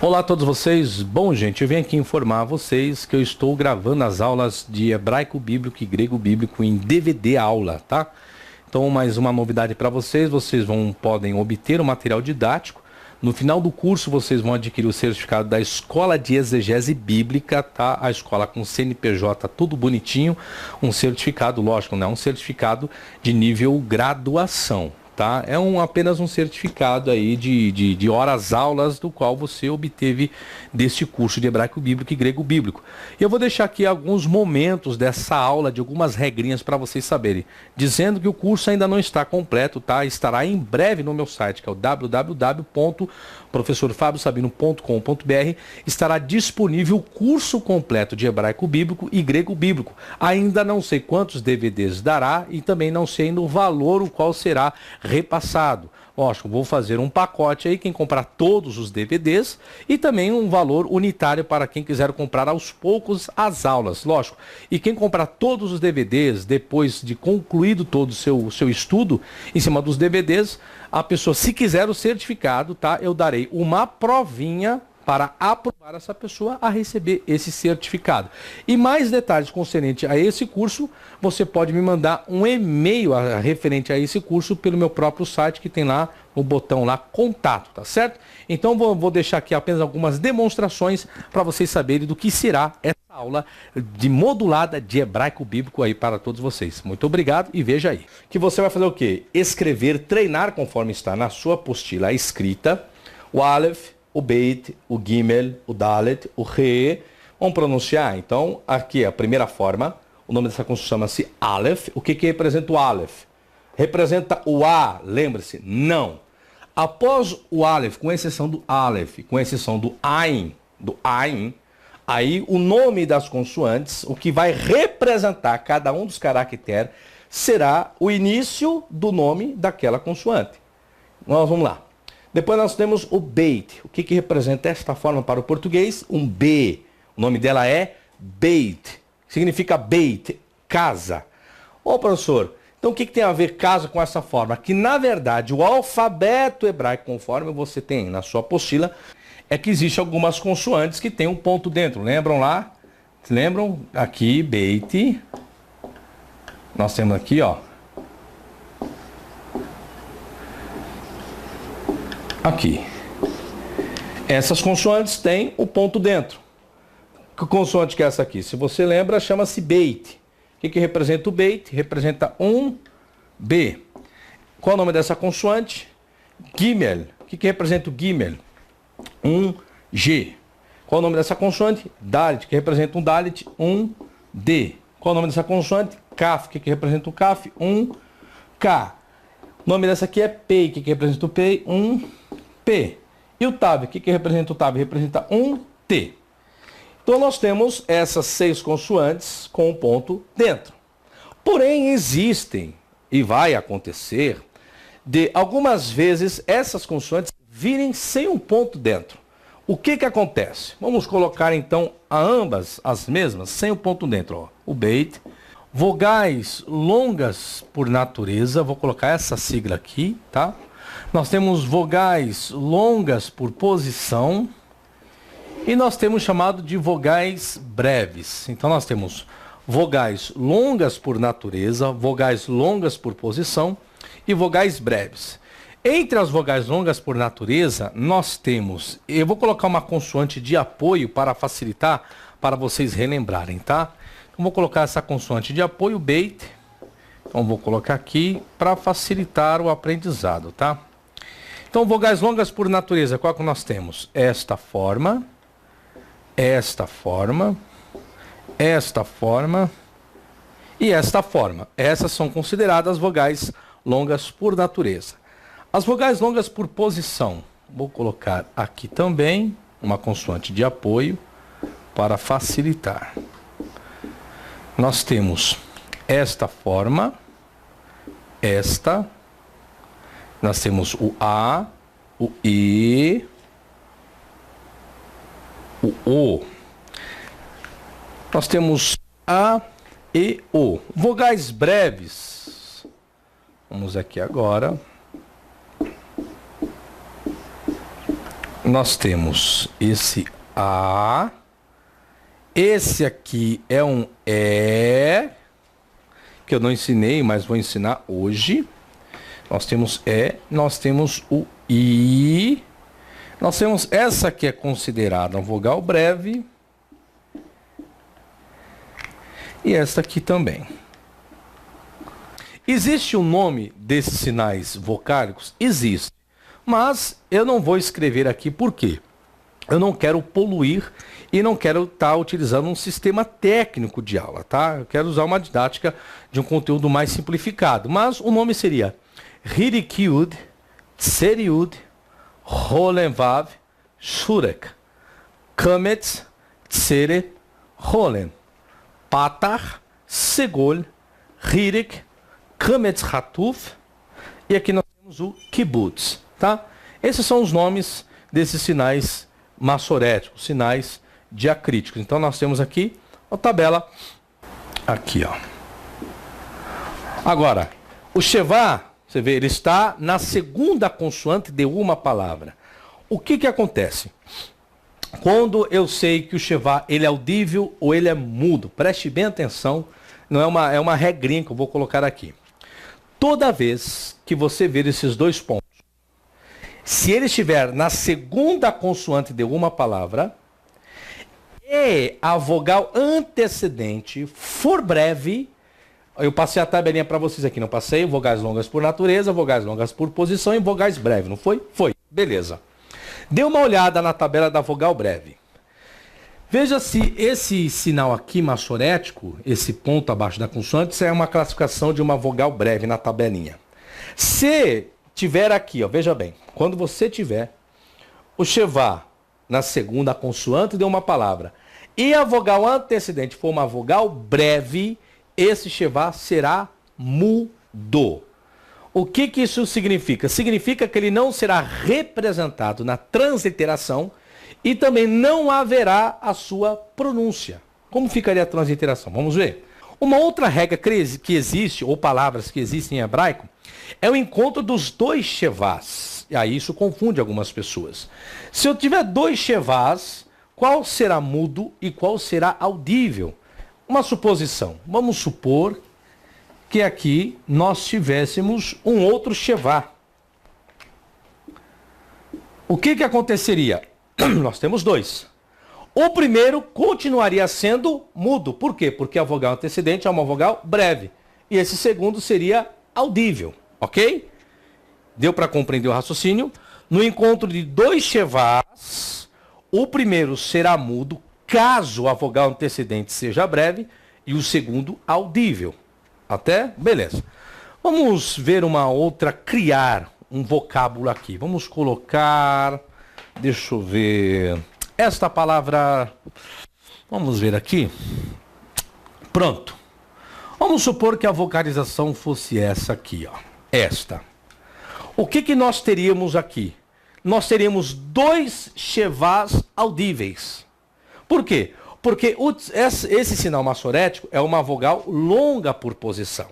Olá a todos vocês. Bom, gente, eu venho aqui informar vocês que eu estou gravando as aulas de hebraico bíblico e grego bíblico em DVD aula, tá? Então, mais uma novidade para vocês, podem obter o material didático. No final do curso, vocês vão adquirir o certificado da Escola de Exegese Bíblica, tá? A escola com CNPJ, tudo bonitinho. Um certificado, lógico, não é um certificado de nível graduação, tá? É apenas um certificado aí de horas aulas do qual você obteve deste curso de hebraico bíblico e grego bíblico. E eu vou deixar aqui alguns momentos dessa aula, de algumas regrinhas para vocês saberem, dizendo que o curso ainda não está completo, tá? Estará em breve no meu site, que é o www.professorfabiosabino.com.br. Estará disponível o curso completo de hebraico bíblico e grego bíblico. Ainda não sei quantos DVDs dará e também não sei ainda o valor o qual será repassado. Lógico, vou fazer um pacote aí, quem comprar todos os DVDs, e também um valor unitário para quem quiser comprar aos poucos as aulas, lógico. E quem comprar todos os DVDs, depois de concluído todo o seu estudo em cima dos DVDs, a pessoa, se quiser o certificado, tá? Eu darei uma provinha para aprovar essa pessoa a receber esse certificado. E mais detalhes concernente a esse curso, você pode me mandar um e-mail referente a esse curso pelo meu próprio site, que tem lá o botão lá, contato, tá certo? Então vou deixar aqui apenas algumas demonstrações para vocês saberem do que será essa aula de modulada de hebraico bíblico aí para todos vocês. Muito obrigado e veja aí. Que você vai fazer o quê? Escrever, treinar conforme está na sua apostila escrita, o Aleph, o Beit, o Gimel, o Dalet, o Re. Vamos pronunciar? Então, aqui a primeira forma. O nome dessa construção chama-se Aleph. O que representa o Aleph? Representa o A, lembre-se, não. Após o Aleph, com exceção do Aleph, com exceção do Ain, aí o nome das consoantes, o que vai representar cada um dos caracteres, será o início do nome daquela consoante. Nós vamos lá. Depois nós temos o Beit. O que representa esta forma para o português? Um B. O nome dela é Beit. Significa Beit, casa. Ô professor, então o que tem a ver casa com essa forma? Que na verdade o alfabeto hebraico, conforme você tem na sua apostila, é que existe algumas consoantes que tem um ponto dentro. Lembram lá? Lembram? Aqui, Beit. Nós temos aqui, ó. Aqui. Essas consoantes têm o ponto dentro. Que consoante que é essa aqui? Se você lembra, chama-se Beit. O que representa o Beit? Representa um B. Qual o nome dessa consoante? Gimel. O que representa o Gimel? Um G. Qual o nome dessa consoante? Dalet. Que representa um Dalet? Um D. Qual o nome dessa consoante? Kaf. Que representa um Kaf? Um K. O nome dessa aqui é Pei. Que representa o Pei? Um P. E o Tav, o que representa o Tav? Representa um T. Então nós temos essas 6 consoantes com um ponto dentro. Porém existem, e vai acontecer, de algumas vezes essas consoantes virem sem um ponto dentro. O que acontece? Vamos colocar então a ambas as mesmas, sem o ponto dentro. Ó. O Beit. Vogais longas por natureza, vou colocar essa sigla aqui, tá? Nós temos vogais longas por posição e nós temos chamado de vogais breves. Então nós temos vogais longas por natureza, vogais longas por posição e vogais breves. Entre as vogais longas por natureza, nós temos, eu vou colocar uma consoante de apoio para facilitar, para vocês relembrarem, tá? Então vou colocar essa consoante de apoio, Beit. Então vou colocar aqui para facilitar o aprendizado, tá? Então, vogais longas por natureza, qual que nós temos? Esta forma, esta forma, esta forma e esta forma. Essas são consideradas vogais longas por natureza. As vogais longas por posição, vou colocar aqui também uma consoante de apoio para facilitar. Nós temos esta forma, esta. Nós temos o A, o E, o O. Nós temos A e O. Vogais breves. Vamos aqui agora. nós temos esse A, esse aqui é um E, que eu não ensinei, mas vou ensinar hoje. Nós temos E, nós temos o I, nós temos essa que é considerada uma vogal breve, e esta aqui também. Existe o nome desses sinais vocálicos? Existe. Mas eu não vou escrever aqui por quê? Eu não quero poluir e não quero estar utilizando um sistema técnico de aula, tá? Eu quero usar uma didática de um conteúdo mais simplificado. Mas o nome seria Hirikyud, Tseriud, Holenvav, Shurek, Kametz, Tsere, Holen, Patar, Segol, Hirik, Kametz Hatuf, e aqui nós temos o Kibbutz, tá? Esses são os nomes desses sinais massoréticos, sinais diacríticos. Então nós temos aqui a tabela, aqui, ó. Agora, o Shevá, você vê, ele está na segunda consoante de uma palavra. O que que acontece? Quando eu sei que o Shevá, ele é audível ou ele é mudo, preste bem atenção, não é uma regrinha que eu vou colocar aqui. Toda vez que você ver esses dois pontos, se ele estiver na segunda consoante de uma palavra e a vogal antecedente for breve, eu passei a tabelinha para vocês aqui, não passei? Vogais longas por natureza, vogais longas por posição e vogais breves, não foi? Foi, beleza. Dê uma olhada na tabela da vogal breve. Veja se esse sinal aqui massorético, esse ponto abaixo da consoante, isso é uma classificação de uma vogal breve na tabelinha. Se tiver aqui, ó, veja bem, quando você tiver o Shevá na segunda consoante de uma palavra e a vogal antecedente for uma vogal breve, esse Shevá será mudo. O que que isso significa? Significa que ele não será representado na transliteração e também não haverá a sua pronúncia. Como ficaria a transliteração? Vamos ver. Uma outra regra que existe, ou palavras que existem em hebraico, é o encontro dos dois Shevás. E aí isso confunde algumas pessoas. Se eu tiver dois Shevás, qual será mudo e qual será audível? Uma suposição. Vamos supor que aqui nós tivéssemos um outro Shevá. O que que aconteceria? Nós temos dois. O primeiro continuaria sendo mudo. Por quê? Porque a vogal antecedente é uma vogal breve. E esse segundo seria audível. Ok? Deu para compreender o raciocínio? No encontro de dois Shevás, o primeiro será mudo, caso a vogal antecedente seja breve, e o segundo audível. Até? Beleza. Vamos ver uma outra, criar um vocábulo aqui. Vamos colocar, deixa eu ver, esta palavra, vamos ver aqui. Pronto. Vamos supor que a vocalização fosse essa aqui, ó. Esta. O que que nós teríamos aqui? Nós teríamos dois Shevás audíveis. Por quê? Porque esse sinal massorético é uma vogal longa por posição.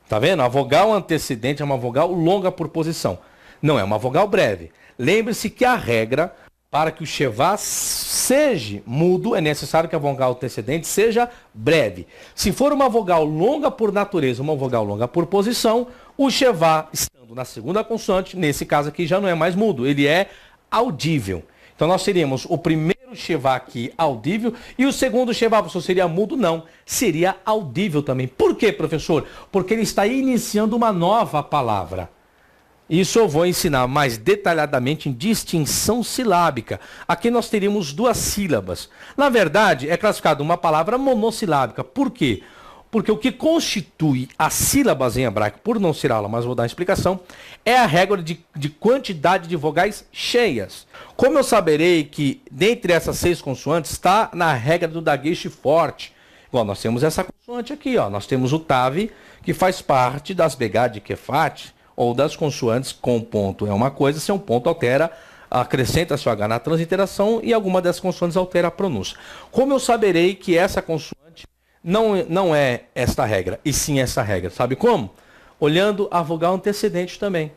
Tá vendo? A vogal antecedente é uma vogal longa por posição. Não é uma vogal breve. Lembre-se que a regra para que o Shevá seja mudo é necessário que a vogal antecedente seja breve. Se for uma vogal longa por natureza, uma vogal longa por posição, o Shevá, estando na segunda consoante, nesse caso aqui já não é mais mudo, ele é audível. Então nós teríamos o primeiro Shevá aqui audível e o segundo Shevá, professor, seria mudo? Não, seria audível também. Por quê, professor? Porque ele está iniciando uma nova palavra. Isso eu vou ensinar mais detalhadamente em distinção silábica. Aqui nós teríamos duas sílabas. Na verdade, é classificado uma palavra monossilábica. Por quê? Porque o que constitui as sílabas em hebraico, por não ser aula, mas vou dar uma explicação, é a regra de quantidade de vogais cheias. Como eu saberei que dentre essas 6 consoantes está na regra do dagueche forte? Igual nós temos essa consoante aqui, ó. Nós temos o tav, que faz parte das begá de kefat, ou das consoantes com ponto é uma coisa, se um ponto altera, acrescenta-se o H na transliteração e alguma dessas consoantes altera a pronúncia. Como eu saberei que essa consoante não é esta regra, e sim essa regra? Sabe como? Olhando a vogal antecedente também.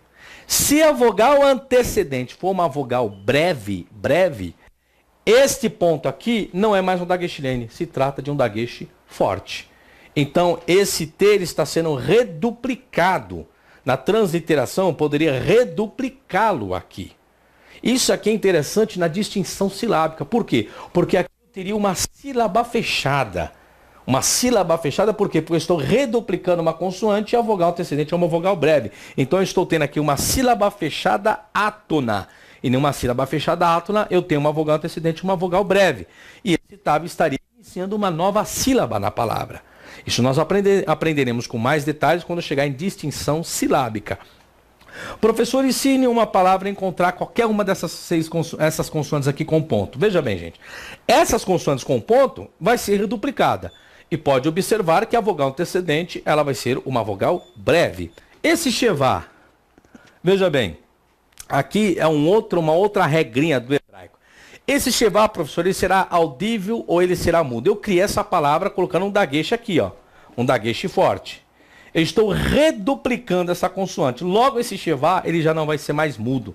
Se a vogal antecedente for uma vogal breve, este ponto aqui não é mais um daguestilene, se trata de um dagueche forte. Então, esse T ele está sendo reduplicado. Na transliteração, eu poderia reduplicá-lo aqui. Isso aqui é interessante na distinção silábica. Por quê? Porque aqui eu teria uma sílaba fechada. Uma sílaba fechada por quê? Porque eu estou reduplicando uma consoante e a vogal antecedente é uma vogal breve. Então, eu estou tendo aqui uma sílaba fechada átona. E numa sílaba fechada átona, eu tenho uma vogal antecedente e uma vogal breve. E esse tab estaria iniciando uma nova sílaba na palavra. Isso nós aprenderemos com mais detalhes quando chegar em distinção silábica. Professor, ensine uma palavra a encontrar qualquer uma essas consoantes aqui com ponto. Veja bem, gente. Essas consoantes com ponto vai ser reduplicada. E pode observar que a vogal antecedente ela vai ser uma vogal breve. Esse chevá, veja bem, aqui é uma outra regrinha do hebraico. Esse chevá, professor, ele será audível ou ele será mudo? Eu criei essa palavra colocando um dagueche aqui, ó, um dagueche forte. Eu estou reduplicando essa consoante. Logo, esse chevá, ele já não vai ser mais mudo.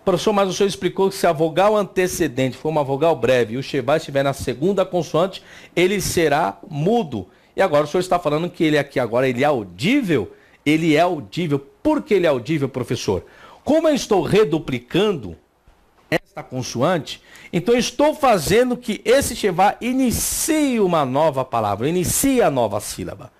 Professor, mas o senhor explicou que se a vogal antecedente for uma vogal breve e o chevá estiver na segunda consoante, ele será mudo. E agora o senhor está falando que ele aqui agora ele é audível? Ele é audível. Por que ele é audível, professor? Como eu estou reduplicando esta consoante, então eu estou fazendo que esse chevá inicie uma nova palavra, inicie a nova sílaba.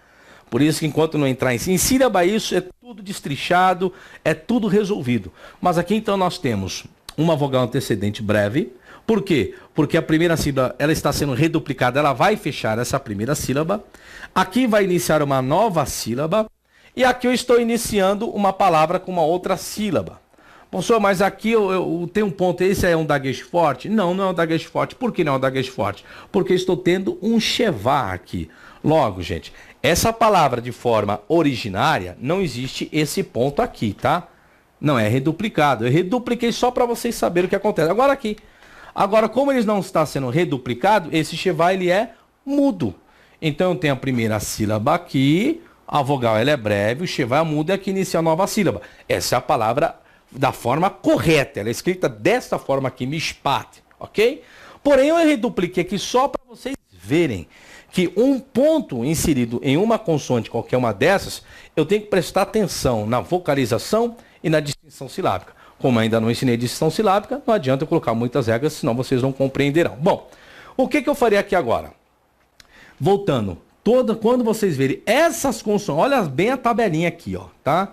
Por isso que enquanto não entrar em sílaba, isso é tudo destrichado, é tudo resolvido. Mas aqui então nós temos uma vogal antecedente breve. Por quê? Porque a primeira sílaba ela está sendo reduplicada, ela vai fechar essa primeira sílaba. Aqui vai iniciar uma nova sílaba. E aqui eu estou iniciando uma palavra com uma outra sílaba. Professor, mas aqui eu tenho um ponto, esse é um dagueche forte? Não, não é um dagueche forte. Por que não é um dagueche forte? Porque eu estou tendo um chevá aqui. Logo, gente, essa palavra de forma originária, não existe esse ponto aqui, tá? Não é reduplicado. Eu redupliquei só para vocês saberem o que acontece. Agora aqui. Agora, como ele não está sendo reduplicado, esse chevá ele é mudo. Então eu tenho a primeira sílaba aqui, a vogal ela é breve, o chevá é mudo e aqui inicia a nova sílaba. Essa é a palavra da forma correta. Ela é escrita desta forma aqui, mishpat, ok? Porém, eu redupliquei aqui só para vocês verem que um ponto inserido em uma consoante, qualquer uma dessas, eu tenho que prestar atenção na vocalização e na distinção silábica. Como ainda não ensinei distinção silábica, não adianta eu colocar muitas regras, senão vocês não compreenderão. Bom, o que eu farei aqui agora? Voltando, quando vocês verem essas consoantes, olha bem a tabelinha aqui, ó, tá?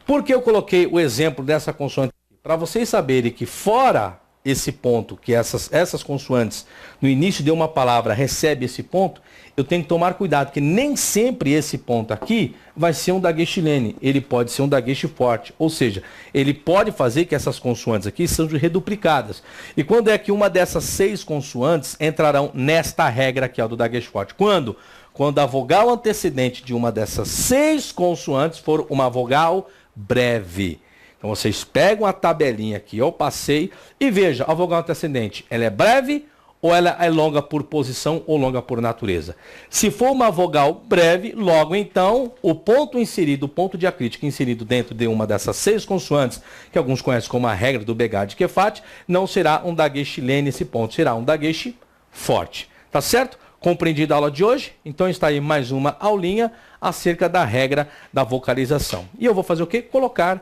Por que eu coloquei o exemplo dessa consoante aqui? Para vocês saberem que fora esse ponto, que essas consoantes no início de uma palavra recebe esse ponto, eu tenho que tomar cuidado, que nem sempre esse ponto aqui vai ser um daguestilene, ele pode ser um dagueche forte, ou seja, ele pode fazer que essas consoantes aqui sejam reduplicadas. E quando é que uma dessas 6 consoantes entrarão nesta regra aqui, ó, do dagueche forte? Quando? Quando a vogal antecedente de uma dessas 6 consoantes for uma vogal breve. Então vocês pegam a tabelinha aqui, eu passei, e veja, a vogal antecedente, ela é breve ou ela é longa por posição ou longa por natureza? Se for uma vogal breve, logo então, o ponto inserido, o ponto diacrítico inserido dentro de uma dessas 6 consoantes, que alguns conhecem como a regra do Begad de Kefat, não será um daguestilene esse ponto, será um dagueche forte. Tá certo? Compreendida a aula de hoje? Então está aí mais uma aulinha acerca da regra da vocalização. E eu vou fazer o quê? Colocar